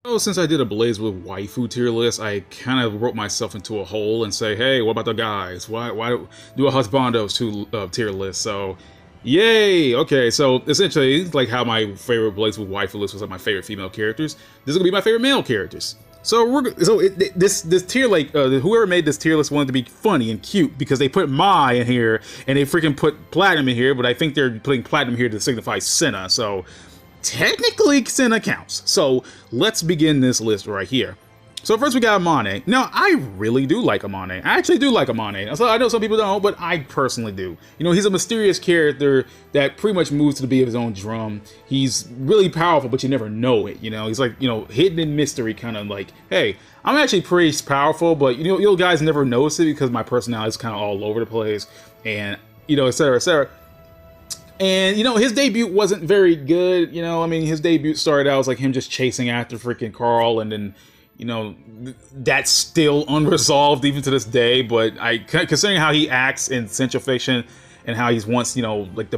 Oh, since I did a BlazBlue waifu tier list, I kind of wrote myself into a hole and say, hey, what about the guys? Why do a HUSBANDOS tier list? So, yay! Okay, so essentially, like how my favorite BlazBlue waifu list was like my favorite female characters, this is gonna be my favorite male characters. So this tier, like whoever made this tier list wanted to be funny and cute because they put Mai in here and they freaking put Platinum in here, but I think they're putting Platinum here to signify Cinna. So technically Cinna counts. So let's begin this list right here. So first we got Amane. Now, I really do like Amane. I actually do like Amane. So I know some people don't, but I personally do. You know, he's a mysterious character that pretty much moves to the beat of his own drum. He's really powerful, but you never know it, you know? He's like, you know, hidden in mystery, kind of like, hey, I'm actually pretty powerful, but you guys never notice it because my personality is kind of all over the place, and, you know, etc., etc. And, you know, his debut wasn't very good, you know? I mean, his debut started out as like him just chasing after freaking Karl, and then, you know, that's still unresolved even to this day. But considering how he acts in Central Fiction and how he's once, you know, like the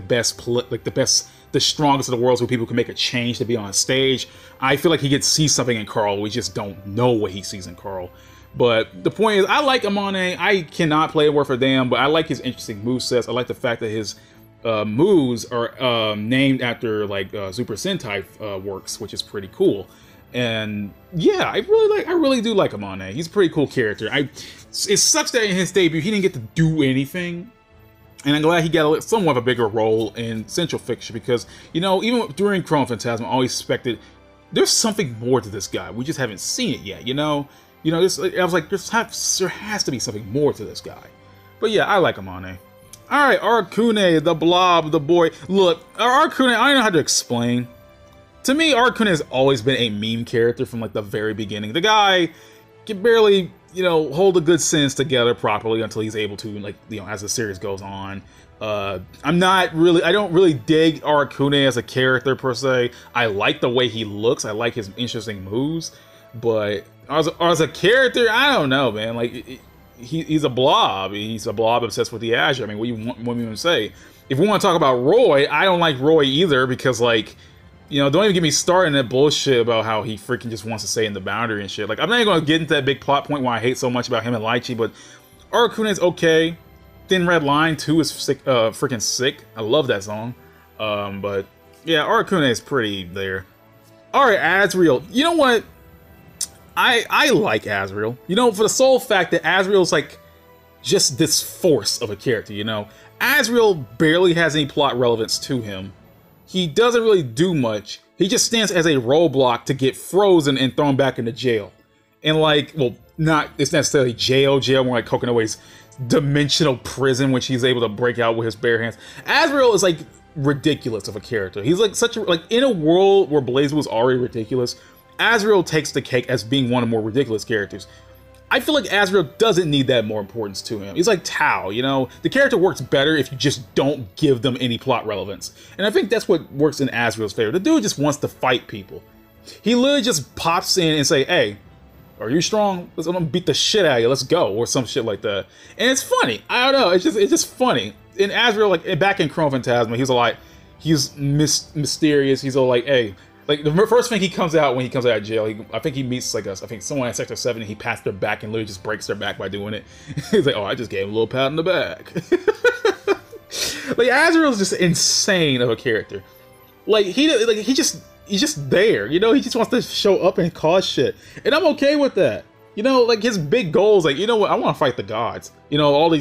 strongest of the world, so people can make a change to be on stage, I feel like he could see something in Karl. We just don't know what he sees in Karl. But the point is, I like Amane. I cannot play a word for damn, but I like his interesting movesets. I like the fact that his moves are named after like Super Sentai works, which is pretty cool. And yeah, I really do like Amane. He's a pretty cool character. It sucks that in his debut he didn't get to do anything, and I'm glad he got somewhat of a bigger role in Central Fiction because, you know, even during Chrono Phantasm, I always expected there's something more to this guy. We just haven't seen it yet, you know. I was like, there has to be something more to this guy. But yeah, I like Amane. All right, Arcune, the blob, the boy. Look, Arcune, I don't know how to explain. To me, Arcune has always been a meme character from like the very beginning. The guy can barely, you know, hold a good sentence together properly until he's able to, like, you know, as the series goes on. I don't really dig Arcune as a character per se. I like the way he looks. I like his interesting moves, but as a character, I don't know, man. Like, he's a blob. He's a blob obsessed with the Azure. I mean, what do you want me to say? If we want to talk about Roy, I don't like Roy either because, like, you know, don't even get me started in that bullshit about how he freaking just wants to stay in the boundary and shit. Like, I'm not even going to get into that big plot point why I hate so much about him and Lychee, but Arcune is okay. Thin Red Line 2 is sick, freaking sick. I love that song. But yeah, Arcune is pretty there. Alright, Azriel. You know what? I like Azriel. You know, for the sole fact that Azriel's like just this force of a character, you know? Azriel barely has any plot relevance to him. He doesn't really do much. He just stands as a roadblock to get frozen and thrown back into jail. And like, well, it's necessarily jail, more like Kokonowai's dimensional prison, which he's able to break out with his bare hands. Azriel is like ridiculous of a character. He's like in a world where BlazBlue was already ridiculous, Azriel takes the cake as being one of the more ridiculous characters. I feel like Azriel doesn't need that more importance to him. He's like Tao, you know? The character works better if you just don't give them any plot relevance. And I think that's what works in Azriel's favor. The dude just wants to fight people. He literally just pops in and say, hey, are you strong? I'm gonna beat the shit out of you, let's go, or some shit like that. And it's funny. I don't know, it's just funny. In Azriel, like, back in Chrono Phantasm, he's mysterious, he's all like, hey, like, the first thing he comes out when he comes out of jail, I think he meets, like, I think someone at Sector 7, and he pats their back and literally just breaks their back by doing it. He's like, oh, I just gave him a little pat on the back. Like, Azriel's just insane of a character. Like, he's just there, you know? He just wants to show up and cause shit. And I'm okay with that. You know, like, his big goals, like, you know what? I want to fight the gods. You know,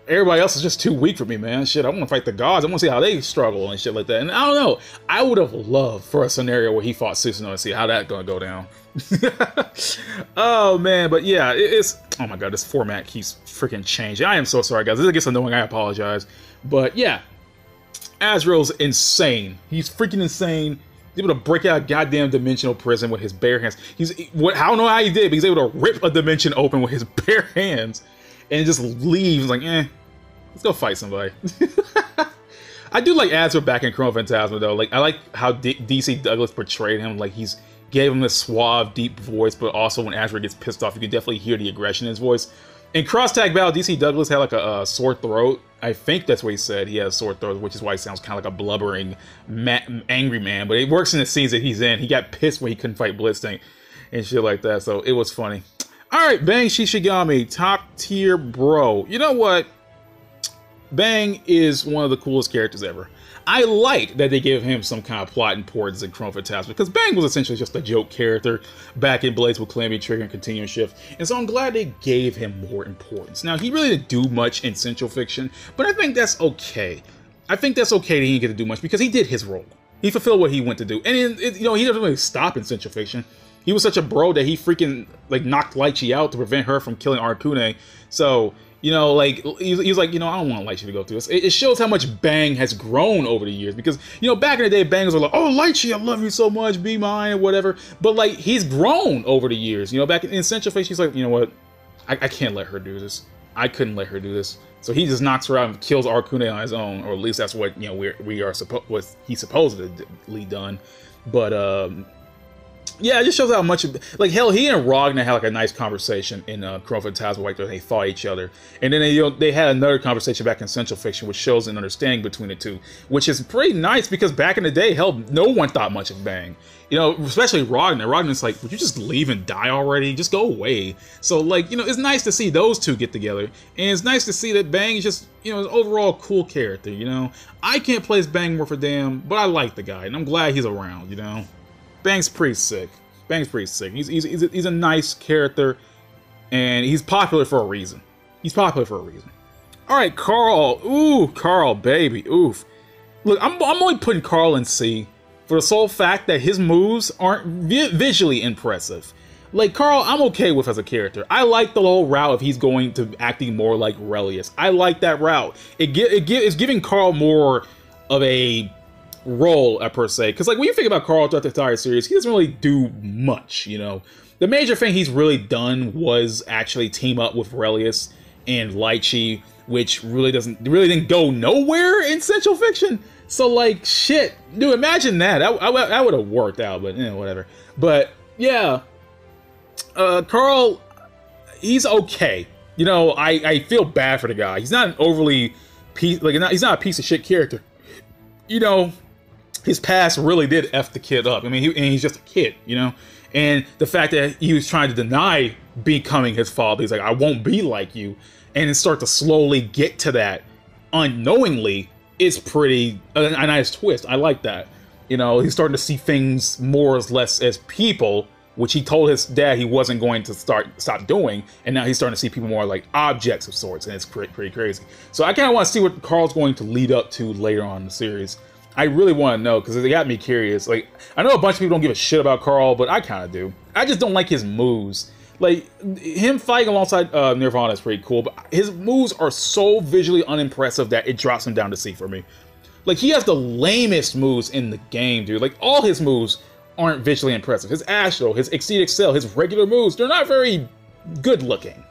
everybody else is just too weak for me, man. Shit, I want to fight the gods. I want to see how they struggle and shit like that. And I don't know. I would have loved for a scenario where he fought Suicidal and see how that's gonna go down. Oh, man. But yeah, it's... Oh, my God. This format keeps freaking changing. I am so sorry, guys. This gets annoying. I apologize. But yeah, Azriel's insane. He's freaking insane. He's able to break out a goddamn dimensional prison with his bare hands. I don't know how he did, but he's able to rip a dimension open with his bare hands. And just leaves like, let's go fight somebody. I do like Azriel back in Chrono Phantasm though. Like, I like how DC Douglas portrayed him. Like, gave him this suave, deep voice, but also when Azriel gets pissed off, you can definitely hear the aggression in his voice. In Cross Tag Battle, DC Douglas had like a sore throat. I think that's what he said. He has a sore throat, which is why he sounds kind of like a blubbering, angry man. But it works in the scenes that he's in. He got pissed when he couldn't fight Blitzstink. and shit like that. So it was funny. All right, Bang Shishigami, top tier bro. You know what? Bang is one of the coolest characters ever. I like that they gave him some kind of plot importance in Chrono Phantasma, because Bang was essentially just a joke character back in BlazBlue Calamity Trigger and Continuum Shift, and so I'm glad they gave him more importance. Now, he really didn't do much in Central Fiction, but I think that's okay. I think that's okay that he didn't get to do much, because he did his role. He fulfilled what he went to do, and you know, he doesn't really stop in Central Fiction. He was such a bro that he freaking like knocked Lychee out to prevent her from killing Arcune. So, you know, like, he was like, you know, I don't want Lychee to go through this. It shows how much Bang has grown over the years, because, you know, back in the day, Bang was like, oh, Lychee, I love you so much, be mine, or whatever. But, like, he's grown over the years. You know, back in Central Fiction, he's like, you know what, I can't let her do this. I couldn't let her do this. So he just knocks her out and kills Arcune on his own, or at least that's what, you know, what he supposedly done. But, yeah, it just shows how much, like, hell, he and Ragna had like a nice conversation in Chrono Phantasma, like they fought each other, and then they had another conversation back in Central Fiction, which shows an understanding between the two, which is pretty nice, because back in the day, hell, no one thought much of Bang, you know, especially Ragna. Ragna's like, would you just leave and die already? Just go away. So, like, you know, it's nice to see those two get together, and it's nice to see that Bang is just, you know, an overall cool character. You know, I can't play as Bang worth a damn, but I like the guy, and I'm glad he's around. You know. Bang's pretty sick. Bang's pretty sick. He's a nice character, and he's popular for a reason. He's popular for a reason. All right, Karl. Ooh, Karl, baby. Oof. Look, I'm only putting Karl in C for the sole fact that his moves aren't visually impressive. Like, Karl, I'm okay with as a character. I like the whole route if he's going to acting more like Aurelius. I like that route. It's giving Karl more of a role per se, because like when you think about Karl throughout the entire series, he doesn't really do much. You know, the major thing he's really done was actually team up with Aurelius and Lychee, which really didn't go nowhere in Central Fiction. So like, shit, dude, imagine that. I would have worked out, but you know, whatever. But yeah, Karl, he's okay. You know, I feel bad for the guy. He's not an overly he's not a piece of shit character. You know, his past really did F the kid up. I mean, he's just a kid, you know? And the fact that he was trying to deny becoming his father, he's like, I won't be like you, and then start to slowly get to that unknowingly, is pretty a nice twist. I like that. You know, he's starting to see things more or less as people, which he told his dad he wasn't going to stop doing, and now he's starting to see people more like objects of sorts, and it's pretty crazy. So I kind of want to see what Karl's going to lead up to later on in the series. I really want to know, because it got me curious. Like, I know a bunch of people don't give a shit about Karl, but I kind of do. I just don't like his moves. Like, him fighting alongside Nirvana is pretty cool, but his moves are so visually unimpressive that it drops him down to C for me. Like, he has the lamest moves in the game, dude. Like, all his moves aren't visually impressive. His Astro, his Exceed Excel, his regular moves, they're not very good looking.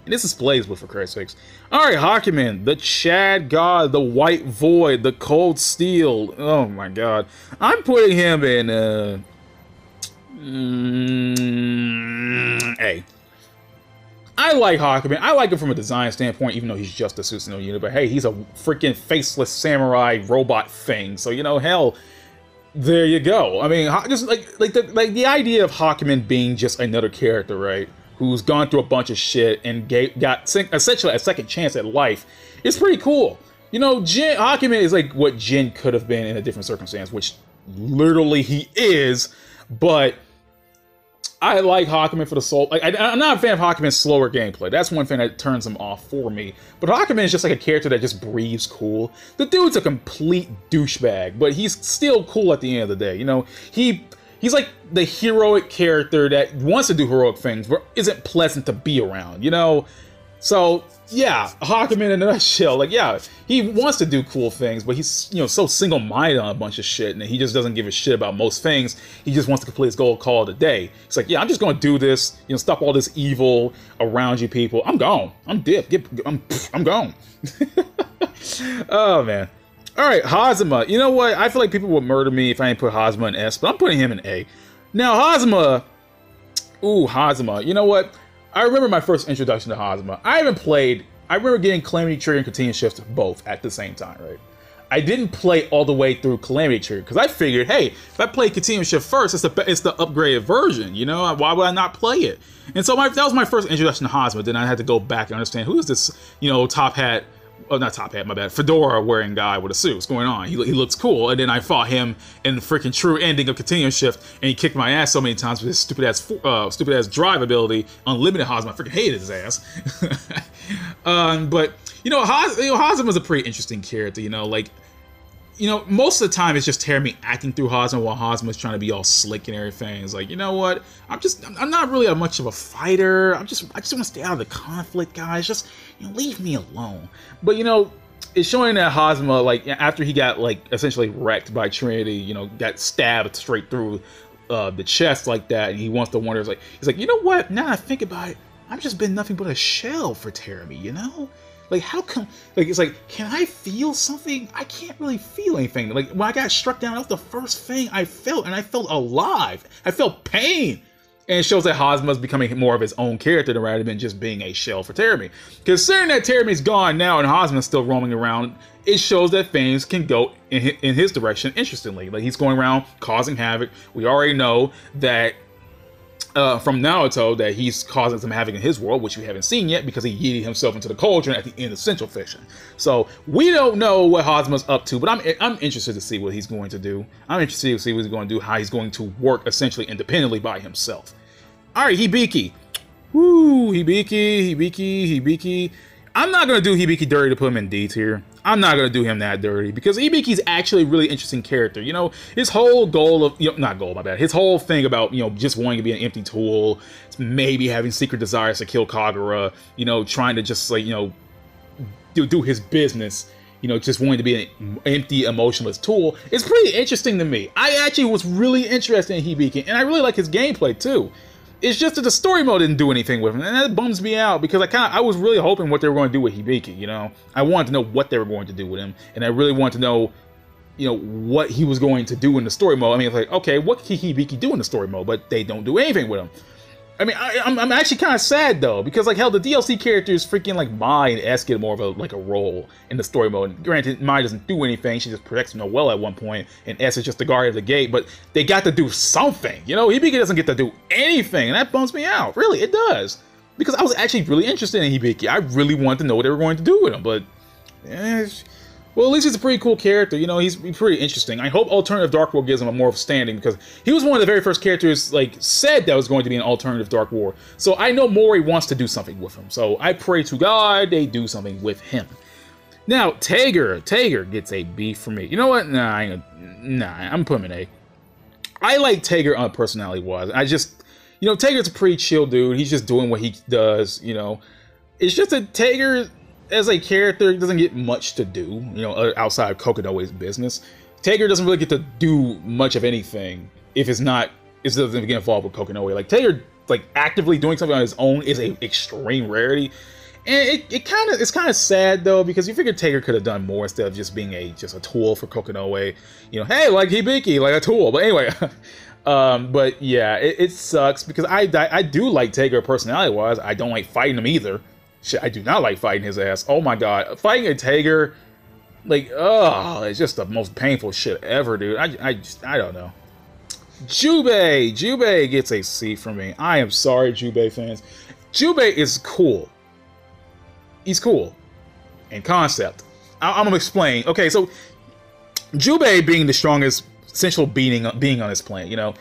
And this is BlazBlue, for Christ's sakes. Alright, Hakumen, the Chad God, the White Void, the Cold Steel. Oh my god. I'm putting him in, A. I like Hakumen. I like him from a design standpoint, even though he's just a Suicidal unit. But hey, he's a freaking faceless samurai robot thing. So, you know, hell, there you go. I mean, just like the idea of Hakumen being just another character, right? Who's gone through a bunch of shit and got essentially a second chance at life. It's pretty cool. You know, Hakumen is like what Jin could have been in a different circumstance, which literally he is, but I like Hakumen for the soul. Like, I'm not a fan of Hakumen's slower gameplay. That's one thing that turns him off for me. But Hakumen is just like a character that just breathes cool. The dude's a complete douchebag, but he's still cool at the end of the day. You know, he's like the heroic character that wants to do heroic things, but isn't pleasant to be around, you know? So, yeah, Hakumen in a nutshell, like, yeah, he wants to do cool things, but he's, you know, so single-minded on a bunch of shit, and he just doesn't give a shit about most things. He just wants to complete his goal, call it a day. He's like, yeah, I'm just gonna do this, you know, stop all this evil around you people. I'm gone. I'm dipped. I'm gone. Oh, man. All right, Hosmo. You know what? I feel like people would murder me if I didn't put Hosmo in S, but I'm putting him in A. Now, Hosmo. Ooh, Hosmo. You know what? I remember my first introduction to Hosmo. I remember getting Calamity Trigger and Continuum Shift both at the same time, right? I didn't play all the way through Calamity Trigger because I figured, hey, if I play Continuum Shift first, it's the upgraded version, you know? Why would I not play it? And so that was my first introduction to Hosmo. Then I had to go back and understand who is this, you know, top hat, oh, not top hat, my bad, fedora wearing guy with a suit. What's going on? He looks cool. And then I fought him in the freaking true ending of Continuum Shift, and he kicked my ass so many times with his stupid ass drive ability, unlimited Hosmo. I freaking hated his ass. But you know, Hosmo is a pretty interesting character. You know, like, you know, most of the time it's just Terumi acting through Hosmo while Hosmo is trying to be all slick and everything. It's like, you know what? I'm not really much of a fighter. I just want to stay out of the conflict, guys. Just, you know, leave me alone. But, you know, it's showing that Hosmo, like, after he got, like, essentially wrecked by Trinity, you know, got stabbed straight through the chest like that, and he wants to wonder, he's like, you know what? Now I think about it, I've just been nothing but a shell for Terumi, you know? Like, how come, like, it's like, can I feel something? I can't really feel anything. Like, when I got struck down, that was the first thing I felt, and I felt alive. I felt pain. And it shows that Hosmo is becoming more of his own character rather than just being a shell for Terumi. Considering that Terumi's gone now and Hosmo is still roaming around, it shows that things can go in his direction interestingly. Like, he's going around causing havoc. We already know that from Naruto that he's causing some havoc in his world, which we haven't seen yet because he yeeted himself into the cauldron at the end of Central Fiction. So we don't know what Hosmo's up to, but I'm interested to see what he's going to do. I'm interested to see what he's going to do, how he's going to work essentially independently by himself. All right, Hibiki. Woo, Hibiki. I'm not going to do Hibiki dirty to put him in D tier. I'm not going to do him that dirty because Hibiki's actually a really interesting character. You know, his whole goal of, you know, not goal, my bad. His whole thing about, you know, just wanting to be an empty tool, maybe having secret desires to kill Kagura, you know, trying to just, like, you know, do his business, you know, just wanting to be an empty, emotionless tool. It's pretty interesting to me. I actually was really interested in Hibiki, and I really like his gameplay too. It's just that the story mode didn't do anything with him, and that bums me out because I was really hoping what they were going to do with Hibiki, you know? I wanted to know what they were going to do with him, and I really wanted to know, you know, what he was going to do in the story mode. I mean, it's like, okay, what can Hibiki do in the story mode? But they don't do anything with him. I mean, I'm actually kind of sad, though, because, like, hell, the DLC characters freaking, like, Mai and S get more of a role in the story mode. And granted, Mai doesn't do anything. She just protects Noelle at one point, and S is just the guard of the gate, but they got to do something. You know, Hibiki doesn't get to do anything, and that bums me out. Really, it does. Because I was actually really interested in Hibiki. I really wanted to know what they were going to do with him, but... well, at least he's a pretty cool character, you know, he's pretty interesting. I hope Alternative Dark War gives him a more of a standing, because he was one of the very first characters, like, said that was going to be an Alternative Dark War. So I know Mori wants to do something with him, so I pray to God they do something with him. Now, Tager gets a B for me. You know what? Nah, I'm putting him an A. I like Tager on personality-wise. You know, Tager's a pretty chill dude. He's just doing what he does, you know. It's just that Tager, as a character, doesn't get much to do, you know, outside of Kokonoe's business. Tager doesn't really get to do much of anything if it doesn't get involved with Kokonoe. Like, Tager, like, actively doing something on his own is an extreme rarity. And it's kind of sad, though, because you figure Tager could have done more instead of just being just a tool for Kokonoe. You know, hey, like Hibiki, like a tool. But anyway, but yeah, it sucks because I do like Tager personality-wise. I don't like fighting him either. Shit, I do not like fighting his ass. Oh my god. Fighting a Tager, like, oh, it's just the most painful shit ever, dude. I don't know. Jubei gets a C from me. I am sorry, Jubei fans. Jubei is cool. He's cool. In concept. I'm gonna explain. Okay, so Jubei being the strongest essential being on this planet, you know,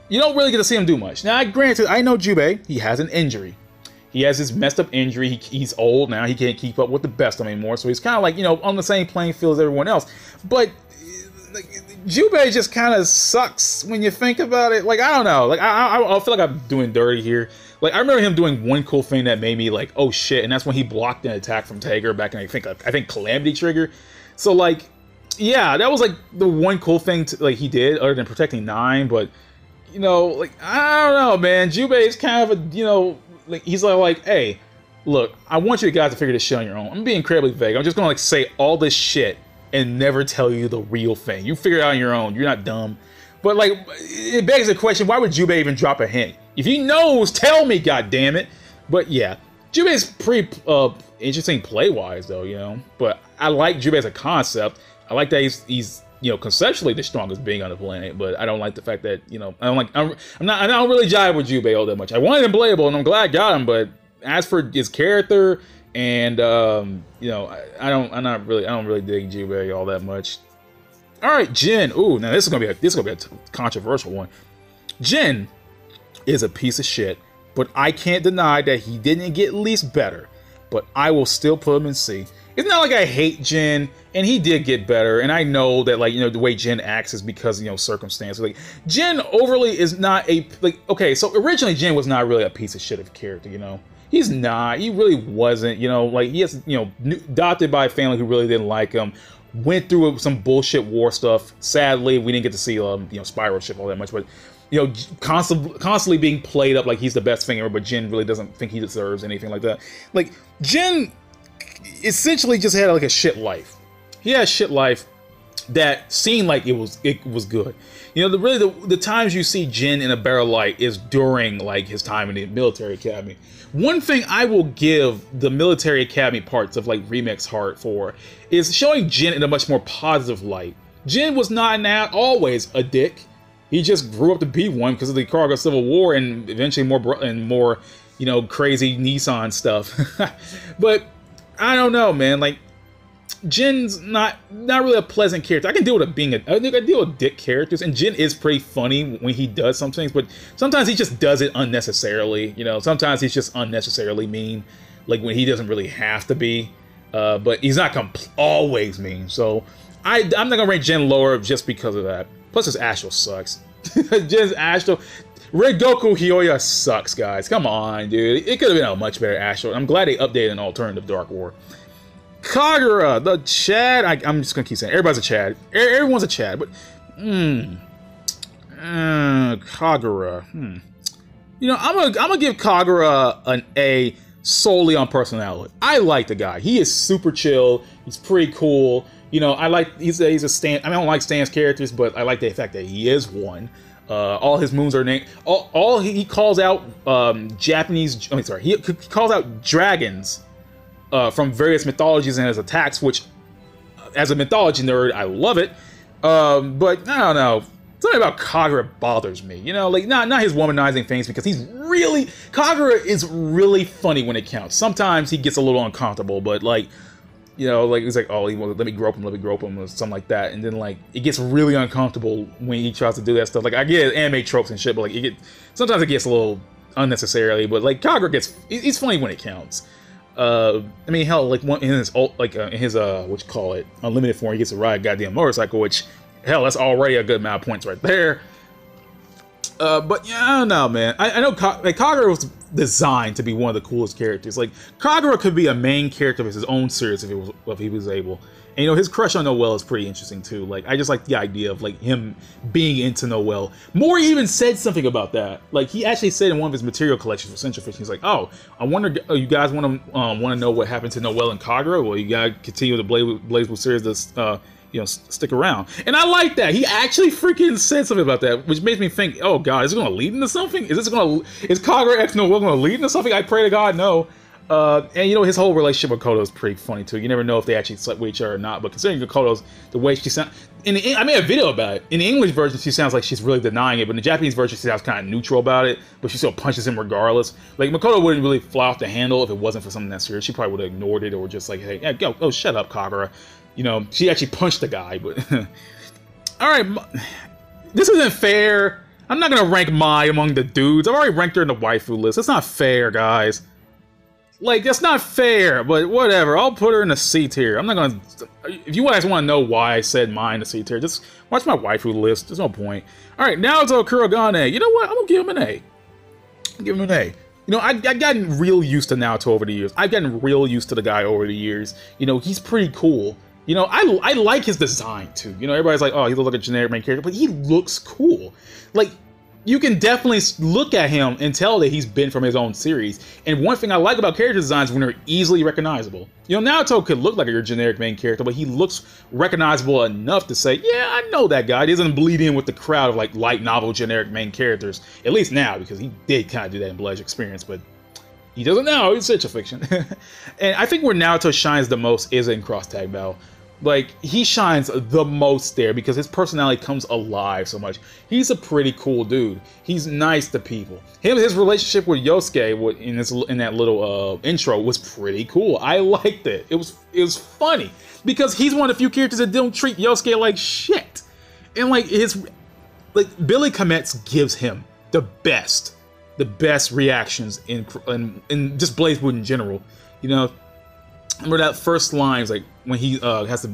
you don't really get to see him do much. Now, granted, I know Jubei, he has an injury. He has this messed up injury. He's old now. He can't keep up with the best anymore. So he's kind of like, you know, on the same playing field as everyone else. But like, Jubei just kind of sucks when you think about it. Like, I don't know. Like, I feel like I'm doing dirty here. Like, I remember him doing one cool thing that made me like, oh shit. And that's when he blocked an attack from Tager back in, I think Calamity Trigger. So like, yeah, that was like the one cool thing he did other than protecting 9. But, you know, like, I don't know, man. Jubei is kind of a, you know, like, he's like, hey, look, I want you guys to figure this shit on your own. I'm being incredibly vague. I'm just gonna like say all this shit and never tell you the real thing. You figure it out on your own. You're not dumb. But like, it begs the question: why would Jubei even drop a hint? If he knows, tell me, goddammit. But yeah, Jubei's pretty interesting play-wise, though, you know. But I like Jubei as a concept. I like that he's you know, conceptually the strongest being on the planet, but I don't like the fact that, you know, I don't really jive with Jubei all that much. I wanted him playable, and I'm glad I got him, but as for his character and you know, I don't really dig Jubei all that much. All right, Jin. Ooh, now this is gonna be a controversial one. Jin is a piece of shit, but I can't deny that he didn't get at least better. But I will still put him in C. It's not like I hate Jin, and he did get better, and I know that, like, you know, the way Jin acts is because, you know, circumstance. Like, Jin overly is not a, like, okay, so originally Jin was not really a piece of shit of a character, you know? He's not. He really wasn't, you know? Like, he has, you know, adopted by a family who really didn't like him, went through some bullshit war stuff. Sadly, we didn't get to see, you know, Spiral ship all that much, but, you know, constantly being played up like he's the best thing ever, but Jin really doesn't think he deserves anything like that. Like, Jin essentially just had like a shit life. He had a shit life that seemed like it was good. You know, the times you see Jin in a better light is during like his time in the military academy. One thing I will give the military academy parts of like Remix Heart for is showing Jin in a much more positive light. Jin was not always a dick. He just grew up to be one because of the Kagura Civil War and eventually more, you know, crazy Nissan stuff. But I don't know, man. Like, Jin's not really a pleasant character. I can deal with I deal with dick characters, and Jin is pretty funny when he does some things, but sometimes he just does it unnecessarily. You know, sometimes he's just unnecessarily mean, like when he doesn't really have to be. But he's not always mean. So I'm not gonna rank Jin lower just because of that. Plus, his Astral sucks. Jin's Astral. Red Goku Hyoya sucks, guys. Come on, dude. It could have been a much better Astral. I'm glad they updated an alternative Dark War. Kagura, the Chad. I'm just gonna keep saying everybody's a Chad. Everyone's a Chad, but Kagura. You know, I'm gonna give Kagura an A solely on personality. I like the guy. He is super chill. He's pretty cool. You know, he's a stand. I mean, I don't like Stan's characters, but I like the fact that he is one. All his moves are named. He calls out Japanese. I mean, sorry, he calls out dragons from various mythologies in his attacks. Which, as a mythology nerd, I love it. But I don't know. Something about Kagura bothers me. You know, like not his womanizing things, because Kagura is really funny when it counts. Sometimes he gets a little uncomfortable, but like, you know, like he's like, oh, let me grope him, or something like that, and then like it gets really uncomfortable when he tries to do that stuff. Like, I get anime tropes and shit, but like sometimes it gets a little unnecessarily. But like Kagura he's funny when it counts. I mean, hell, like in his what you call it, unlimited form, he gets to ride a goddamn motorcycle, which, hell, that's already a good amount of points right there. But yeah, I don't know, man. I know Kagura was designed to be one of the coolest characters. Like, Kagura could be a main character of his own series if he was able. And, you know, his crush on Noelle is pretty interesting too. Like, I just like the idea of like him being into Noelle. Mori even said something about that. Like, he actually said in one of his material collections for Central Fiction, he's like, "Oh, I wonder, you guys want to know what happened to Noelle and Kagura? Well, you gotta continue the BlazBlue series to you know, stick around." And I like that. He actually freaking said something about that, which makes me think, oh god, is it gonna lead into something? Is Kagura X Noelle gonna lead into something? I pray to God, no. And you know, his whole relationship with Kodo is pretty funny too. You never know if they actually slept with each other or not, but considering Kodo's, the way she sounds, I made a video about it. In the English version, she sounds like she's really denying it, but in the Japanese version, she sounds kind of neutral about it, but she still punches him regardless. Like, Makoto wouldn't really fly off the handle if it wasn't for something that serious. She probably would have ignored it, or just like, hey, yeah, go, oh, shut up, Kagura. You know, she actually punched the guy, but... Alright, this isn't fair. I'm not gonna rank Mai among the dudes. I've already ranked her in the waifu list. That's not fair, guys. Like, that's not fair, but whatever. I'll put her in the C tier. I'm not gonna... If you guys want to know why I said Mai in the C tier, just watch my waifu list. There's no point. Alright, Naruto Kurogane. You know what? I'm gonna give him an A. Give him an A. You know, I've gotten real used to Naruto over the years. I've gotten real used to the guy over the years. You know, he's pretty cool. You know, I like his design, too. You know, everybody's like, oh, he looks like a generic main character, but he looks cool. Like, you can definitely look at him and tell that he's been from his own series. And one thing I like about character designs is when they're easily recognizable. You know, Naruto could look like a generic main character, but he looks recognizable enough to say, yeah, I know that guy. He doesn't bleed in with the crowd of, like, light novel generic main characters. At least now, because he did kind of do that in Blazblue Experience, but he doesn't now. It's such a fiction. And I think where Naruto shines the most is in Cross Tag Battle. Like, he shines the most there because his personality comes alive so much. He's a pretty cool dude. He's nice to people. His relationship with Yosuke in that little intro was pretty cool. I liked it. It was funny because he's one of the few characters that don't treat Yosuke like shit. And like Billy Kometsu gives him the best reactions in just BlazBlue in general. You know, remember that first line, like when he has to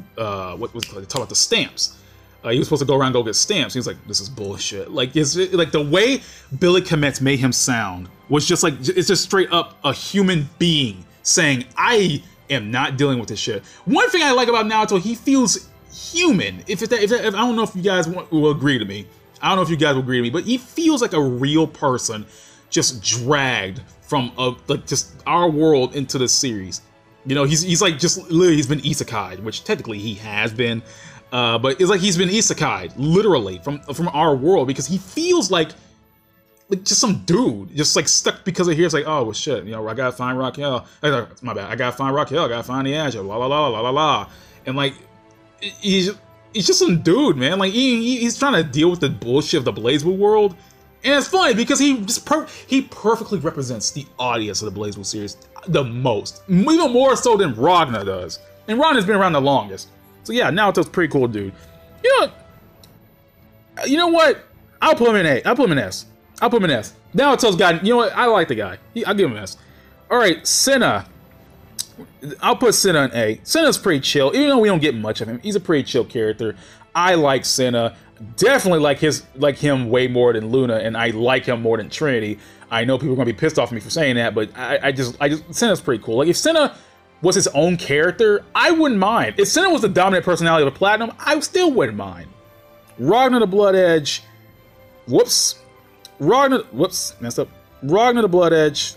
what was it, talk about the stamps. He was supposed to go around and go get stamps. He was like, "This is bullshit." Like like the way Billy Kometsu made him sound was just like it's just straight up a human being saying, "I am not dealing with this shit." One thing I like about Naruto, he feels human. If I don't know if you guys will agree to me. I don't know if you guys will agree to me, but he feels like a real person just dragged from like just our world into the series. You know, he's like just literally he's been isekai, which technically he has been, but it's like he's been isekai literally from our world because he feels like just some dude just like stuck because of here. It's like, oh well, shit, you know, I gotta find Raquel. My bad, I gotta find Raquel. I gotta find the Azure. La la la la la la, and like he's just some dude, man. Like he's trying to deal with the bullshit of the BlazBlue world. And it's funny because he perfectly represents the audience of the BlazBlue series the most, even more so than Ragna does. And Ragna's been around the longest, so yeah, Naruto's pretty cool dude. You know what? I'll put him in A. I'll put him in S. I'll put him in S. Naruto's got. You know what? I like the guy. I'll give him an S. All right, Cinna. I'll put Cinna in A. Cinna's pretty chill, even though we don't get much of him. He's a pretty chill character. I like Cinna. Definitely like him way more than Luna, and I like him more than Trinity. I know people are gonna be pissed off at me for saying that, but I just Cinna's pretty cool. Like if Cinna was his own character, I wouldn't mind. If Cinna was the dominant personality of a Platinum, I still wouldn't mind. Ragna the Blood Edge. Whoops, messed up. Ragna the Blood Edge.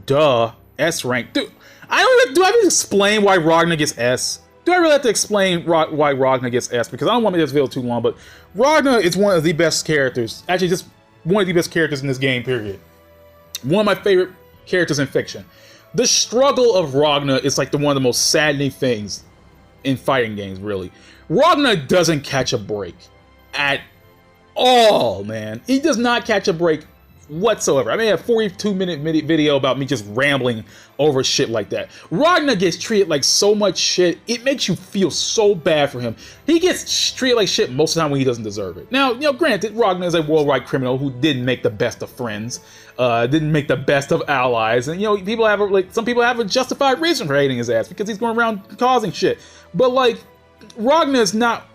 Duh. S rank. Dude, do I have to explain why Ragna gets S? Do I really have to explain why Ragna gets S? Because I don't want to make this video too long, but Ragna is one of the best characters. Actually, just one of the best characters in this game, period. One of my favorite characters in fiction. The struggle of Ragna is like one of the most saddening things in fighting games, really. Ragna doesn't catch a break at all, man. He does not catch a break whatsoever. I made a 42-minute video about me just rambling over shit like that. Ragna gets treated like so much shit, it makes you feel so bad for him. He gets treated like shit most of the time when he doesn't deserve it. Now, you know, granted, Ragna is a worldwide criminal who didn't make the best of friends, didn't make the best of allies, and you know, people have some people have a justified reason for hating his ass because he's going around causing shit. But like, Ragna is not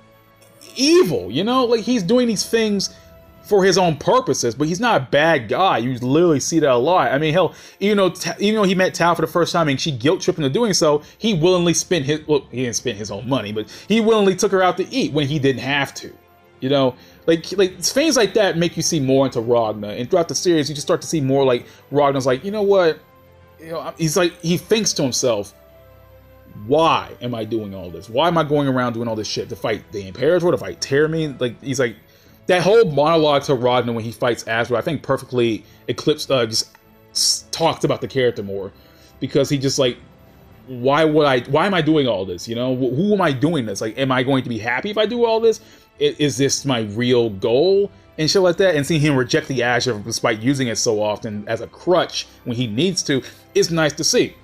evil, you know? Like, he's doing these things for his own purposes, but he's not a bad guy. You literally see that a lot. I mean, hell, even though he met Tao for the first time and she guilt-tripped him into doing so, he willingly spent his, well, he didn't spend his own money, but he willingly took her out to eat when he didn't have to. You know, like things like that make you see more into Ragna, and throughout the series, you just start to see more like Ragna's like, you know what, he's like, he thinks to himself, why am I doing all this? Why am I going around doing all this shit to fight the Imperator, to fight Tyramine? Like, he's like, that whole monologue to Ragna when he fights Azrael, I think perfectly just talks about the character more, because he just like, why am I doing all this? You know, who am I doing this? Like, am I going to be happy if I do all this? Is this my real goal? And shit like that. And seeing him reject the Azure despite using it so often as a crutch when he needs to is nice to see.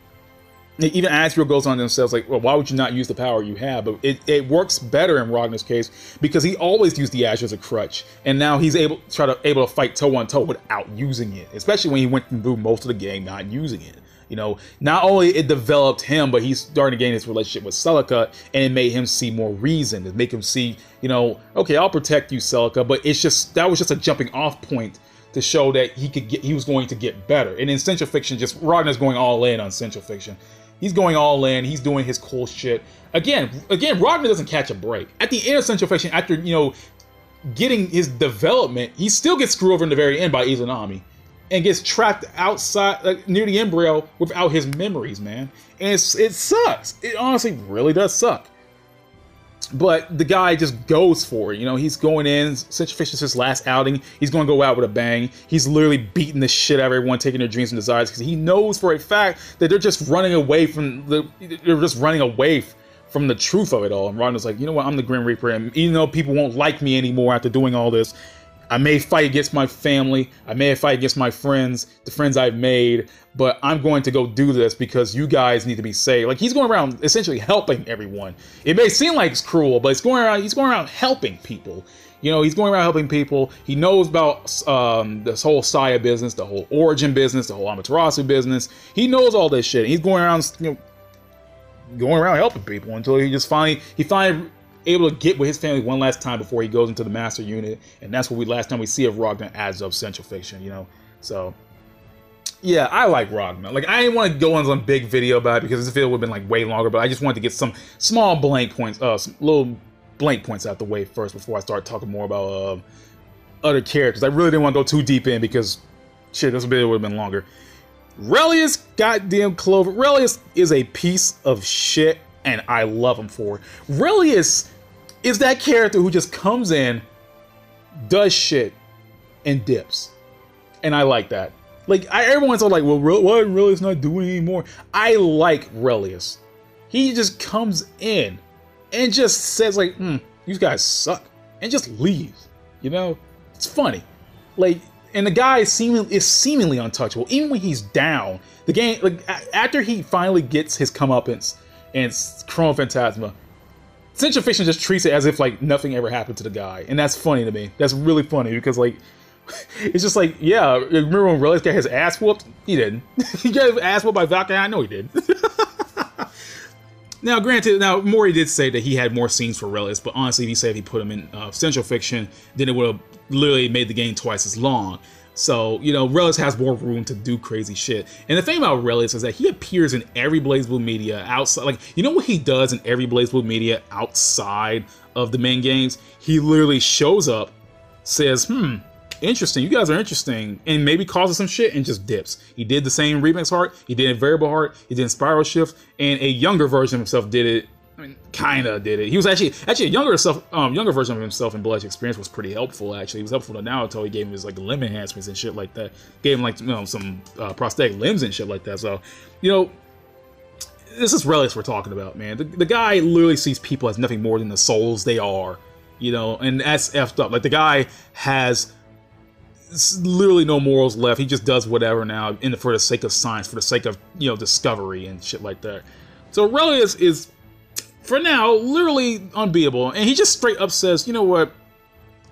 Even Azrael goes on to himself like, well, why would you not use the power you have? But it works better in Ragna's case because he always used the Azure as a crutch, and now he's able to fight toe-on-toe without using it, especially when he went through most of the game not using it. You know, not only it developed him, but he's starting to gain his relationship with Celica, and it made him see more reason. It make him see, you know, okay, I'll protect you, Celica, but that was just a jumping off point to show that he was going to get better. And in Central Fiction, just Ragna's going all in on Central Fiction. He's going all in. He's doing his cool shit. Again, Ragna doesn't catch a break. At the end of Central Fiction, after, you know, getting his development, he still gets screwed over in the very end by Izanami and gets trapped outside, like, near the embryo without his memories, man. And it sucks. It honestly really does suck. But the guy just goes for it. You know, he's going in. Central Fiction's his last outing. He's going to go out with a bang. He's literally beating the shit out of everyone, taking their dreams and desires, because he knows for a fact that they're just running away from from the truth of it all. And Ragna's like, you know what, I'm the Grim Reaper, and even though people won't like me anymore after doing all this, I may fight against my family, I may fight against my friends, the friends I've made, but I'm going to go do this because you guys need to be saved. Like, he's going around essentially helping everyone. It may seem like it's cruel, but he's going around helping people. You know, he's going around helping people. He knows about this whole Saya business, the whole Origin business, the whole Amaterasu business. He knows all this shit. He's going around, you know, going around helping people until he finally able to get with his family one last time before he goes into the master unit, and that's what last time we see of Ragna as of Central Fiction, you know. So yeah, I like Ragna. Like, I didn't want to go on some big video about it because this video would have been like way longer, but I just wanted to get some small blank points, some little blank points out the way first before I start talking more about other characters. I really didn't want to go too deep in because shit, this video would have been longer. Aurelius, goddamn Clover. Aurelius is a piece of shit, and I love him for it. Aurelius is that character who just comes in, does shit, and dips. And I like that. Like, everyone's all like, well, why Aurelius not doing anymore? I like Aurelius. He just comes in and just says like, you guys suck, and just leaves. You know? It's funny. Like, and the guy is seemingly untouchable. Even when he's down, the game, like, after he finally gets his comeuppance and Chrono Phantasma, Central Fiction just treats it as if like nothing ever happened to the guy, and that's funny to me. That's really funny because like, it's just like, yeah, remember when Aurelius got his ass whooped? He didn't. He got his ass whooped by Falcone? I know he did. Now, granted, Mori did say that he had more scenes for Aurelius, but honestly, he said if he put him in Central Fiction, then it would have literally made the game twice as long. So, you know, Aurelius has more room to do crazy shit. And the thing about Aurelius is that he appears in every BlazBlue media outside. Like, you know what he does in every BlazBlue media outside of the main games? He literally shows up, says, interesting, you guys are interesting, and maybe causes some shit and just dips. He did the same Remix Heart, he did Variable Heart, he did Spiral Shift, and a younger version of himself did it. I mean, kinda did it. He was actually a younger version of himself in Blood's Experience was pretty helpful. Actually, he was helpful to Naruto. He gave him his like limb enhancements and shit like that. Gave him like, you know, some prosthetic limbs and shit like that. So, you know, this is Aurelius we're talking about, man. The guy literally sees people as nothing more than the souls they are, you know, and that's effed up. Like, the guy has literally no morals left. He just does whatever now, for the sake of science, for the sake of, you know, discovery and shit like that. So Aurelius is, for now, literally unbeatable, and he just straight up says, you know what?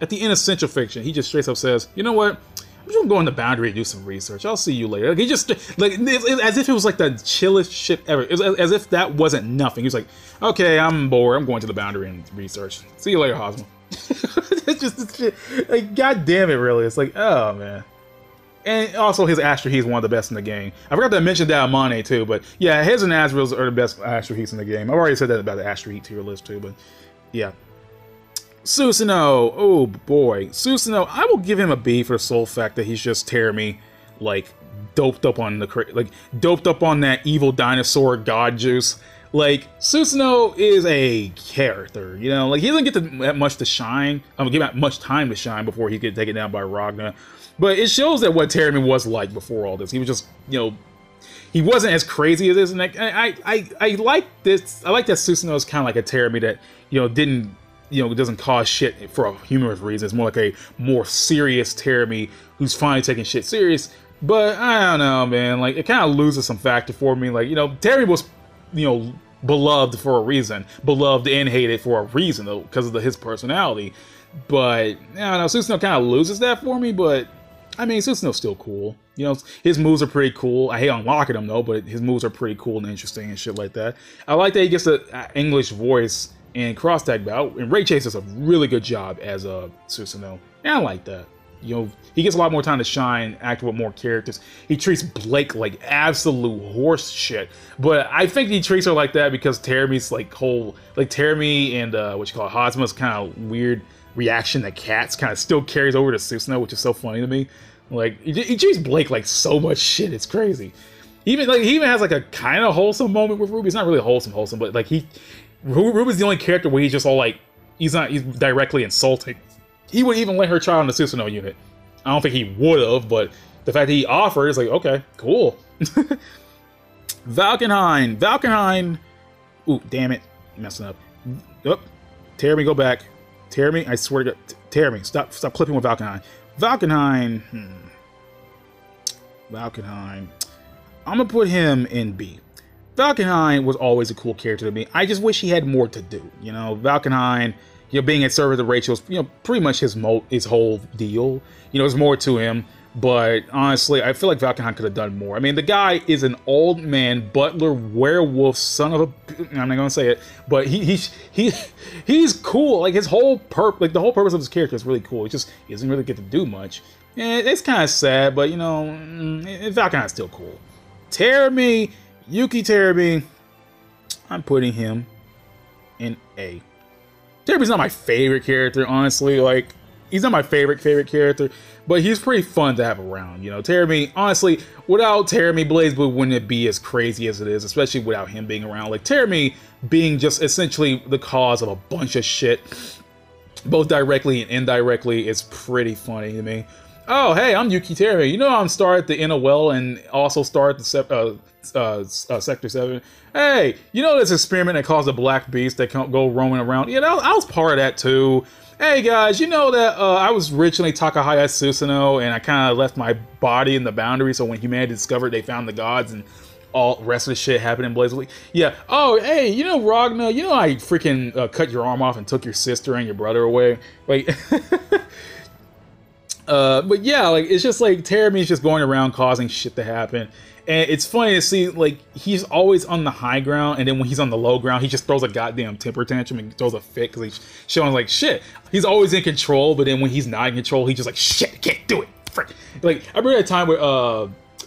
At the end of Central Fiction, he just straight up says, you know what? I'm just gonna go on the boundary and do some research. I'll see you later. Like, he just, like, as if it was like the chillest shit ever. It was as if that wasn't nothing. He was like, okay, I'm bored. I'm going to the boundary and research. See you later, Hosmo. It's just this shit. Like, god damn it, really. It's like, oh man. And also his Astro Heat's one of the best in the game. I forgot to mention that Amane too, but yeah, his and Asriel's are the best Astro Heats in the game. I've already said that about the Astro Heat tier list too, but yeah. Susanoo, oh boy. Susanoo, I will give him a B for the sole fact that he's just Terumi, like, doped up on that evil dinosaur god juice. Like, Susanoo is a character, you know? Like, he doesn't get that much to shine. Give much time to shine before he get taken down by Ragna. But it shows that what Terumi was like before all this. He was just, you know, he wasn't as crazy as this. And I like this. I like that Susanoo is kind of like a Terumi that, you know, doesn't cause shit for a humorous reason. It's more like a more serious Terumi who's finally taking shit serious. But I don't know, man. Like, it kind of loses some factor for me. Like, you know, Terumi was, you know, beloved for a reason, beloved and hated for a reason, though, because of his personality. But I don't know, Susanoo kind of loses that for me. But I mean, Susanoo's still cool. You know, his moves are pretty cool. I hate unlocking them though, but his moves are pretty cool and interesting and shit like that. I like that he gets an English voice in Cross Tag Battle, and Ray Chase does a really good job as a Susanoo, and I like that. You know, he gets a lot more time to shine, act with more characters. He treats Blake like absolute horse shit, but I think he treats her like that because Terumi's like Terumi and Hosmo's kind of weird reaction to cats kind of still carries over to Susanoo, which is so funny to me. Like, he treats Blake like so much shit, it's crazy. He even has like a kind of wholesome moment with Ruby. It's not really wholesome, but like Ruby's the only character where he's just all like, he's directly insulting. He would even let her try on the Susanoo unit. I don't think he would have, but the fact that he offered is like, okay, cool. Valkenhayn. Ooh, damn it. messing up. Oh, Teremy, go back. Teremy, I swear to God. Teremy, stop clipping with Falcone. Falcone, Falcone. I'm gonna put him in B. Falcone was always a cool character to me. I just wish he had more to do. You know, Falcone, you know, being at service of Rachel's, you know, pretty much his whole deal. You know, there's more to him. But honestly, I feel like Falcone could have done more. I mean, the guy is an old man butler werewolf son of a. I'm not gonna say it, but he's cool. Like his whole the whole purpose of his character is really cool. He doesn't really get to do much. And it's kind of sad, but you know, Falcone's still cool. Teremy, Yuki Teremy, I'm putting him in A. Teremy's not my favorite character, honestly. Like, he's not my favorite character, but he's pretty fun to have around. You know, Teremy, honestly, without Teremy, BlazBlue wouldn't it be as crazy as it is, especially without him being around. Like, Teremy being just essentially the cause of a bunch of shit, both directly and indirectly, is pretty funny to me. Oh, hey, I'm Yuki Teremy. You know I'm star at the Inner Well and also star at the Sector 7. Hey, you know this experiment that caused the Black Beast that can't go roaming around? Yeah, I was part of that too. Hey guys, you know that I was originally Takahaya Susanoo and I kind of left my body in the boundary, so when humanity discovered they found the gods and all the rest of the shit happened in BlazBlue. Yeah. Oh, hey, you know Ragna, you know I freaking cut your arm off and took your sister and your brother away? Like... but yeah, like, it's just like Teremy's just going around causing shit to happen. And it's funny to see, like, he's always on the high ground, and then when he's on the low ground, he just throws a goddamn temper tantrum and throws a fit because he's showing, like, shit. He's always in control, but then when he's not in control, he's just like, shit, I can't do it. Frick. Like, I remember a time where,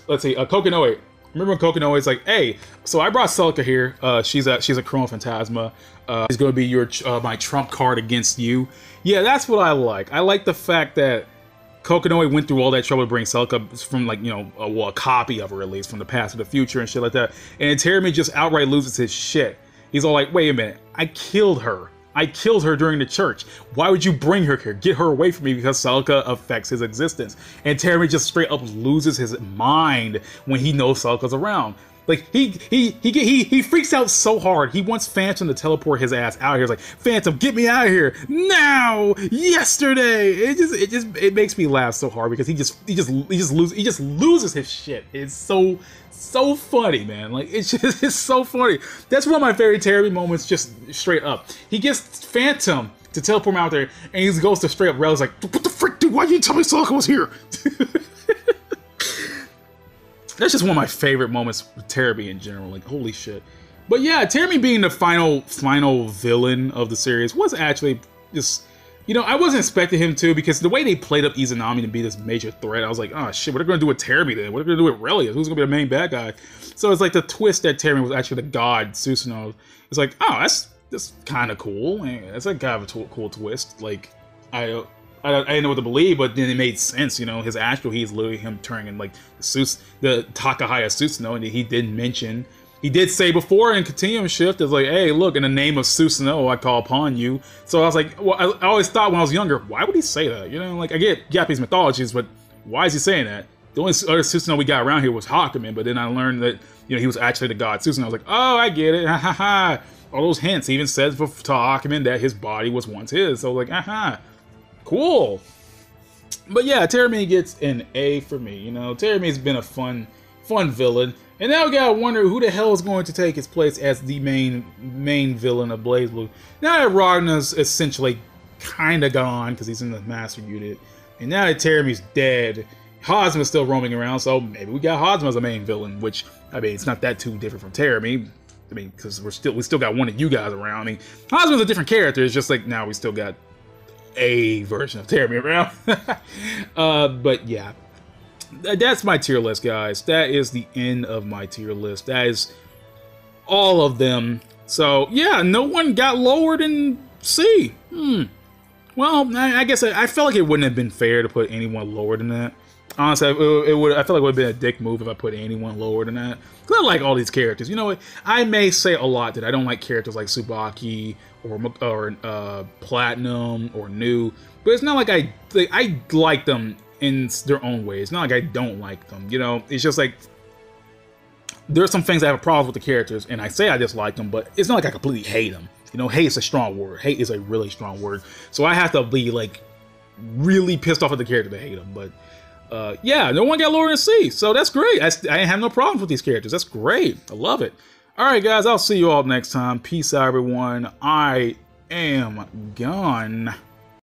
let's see, Kokonoe. Remember when Kokonoe's like, hey, so I brought Celica here. She's a Chrome Phantasma. She's going to be your my trump card against you. Yeah, that's what I like. I like the fact that Kokonoe went through all that trouble to bring Celica from, like, you know, a copy of her, at least, from the past to the future and shit like that. And Teremy just outright loses his shit. He's all like, wait a minute, I killed her. I killed her during the church. Why would you bring her here? Get her away from me because Celica affects his existence. And Teremy just straight up loses his mind when he knows Celica's around. Like, he freaks out so hard. He wants Phantom to teleport his ass out of here. He's like, Phantom, get me out of here now! Yesterday! It makes me laugh so hard because he just loses his shit. It's so funny, man. Like, it's so funny. That's one of my favorite Teremy moments, just straight up. He gets Phantom to teleport him out there, and he goes to straight up Rel's like, what the frick, dude? Why didn't you tell me Celica was here? That's just one of my favorite moments with Teremy in general. Like, holy shit. But yeah, Teremy being the final villain of the series was actually just, you know, I wasn't expecting him to, because the way they played up Izanami to be this major threat, I was like, oh shit, what are they going to do with Teremy then? What are they going to do with Aurelius? Who's going to be the main bad guy? So it's like the twist that Teremy was actually the god Susanoo. It's like, oh, that's kind of cool. That's like kind of a cool twist. Like, I didn't know what to believe, but then it made sense, you know. His astral, he's literally him turning like the Takahaya Susanoo, and he did mention, he did say before in Continuum Shift, it's like, hey, look, in the name of Susanoo, I call upon you. So I was like, well, I always thought when I was younger, why would he say that? You know, like, I get Japanese mythologies, but why is he saying that? The only other Susanoo we got around here was Hakumen, but then I learned that, you know, he was actually the god Susanoo. I was like, oh, I get it, ha ha ha. All those hints. He even says to Hakumen that his body was once his. So I was like, aha. Cool. But yeah, Teremy gets an A for me. You know, Teremy's been a fun villain. And now we gotta wonder who the hell is going to take his place as the main villain of BlazBlue. Now that Ragna's essentially kinda gone, because he's in the master unit. And now that Teremy's dead, Hosmo's still roaming around, so maybe we got Hosmo as a main villain, which, I mean, it's not that too different from Teremy. I mean, because we still got one of you guys around. I mean, Hosmo's a different character, it's just like now we still got a version of Teremy around. But yeah, that's my tier list, guys. That is the end of my tier list. That is all of them. So yeah, no one got lower than C. Well, I guess I felt like it wouldn't have been fair to put anyone lower than that. Honestly, I feel like it would have been a dick move if I put anyone lower than that. Because I like all these characters. You know what? I may say a lot that I don't like characters like Tsubaki or Platinum or New, but it's not like I like them in their own way. It's not like I don't like them. You know, it's just like there's some things I have problems with the characters, and I say I dislike them, but it's not like I completely hate them. You know, hate's a strong word. Hate is a really strong word. So I have to be like really pissed off at the character to hate him. But yeah, no one got lower than C. So that's great. I have no problems with these characters. That's great. I love it. All right, guys, I'll see you all next time. Peace out, everyone. I am gone.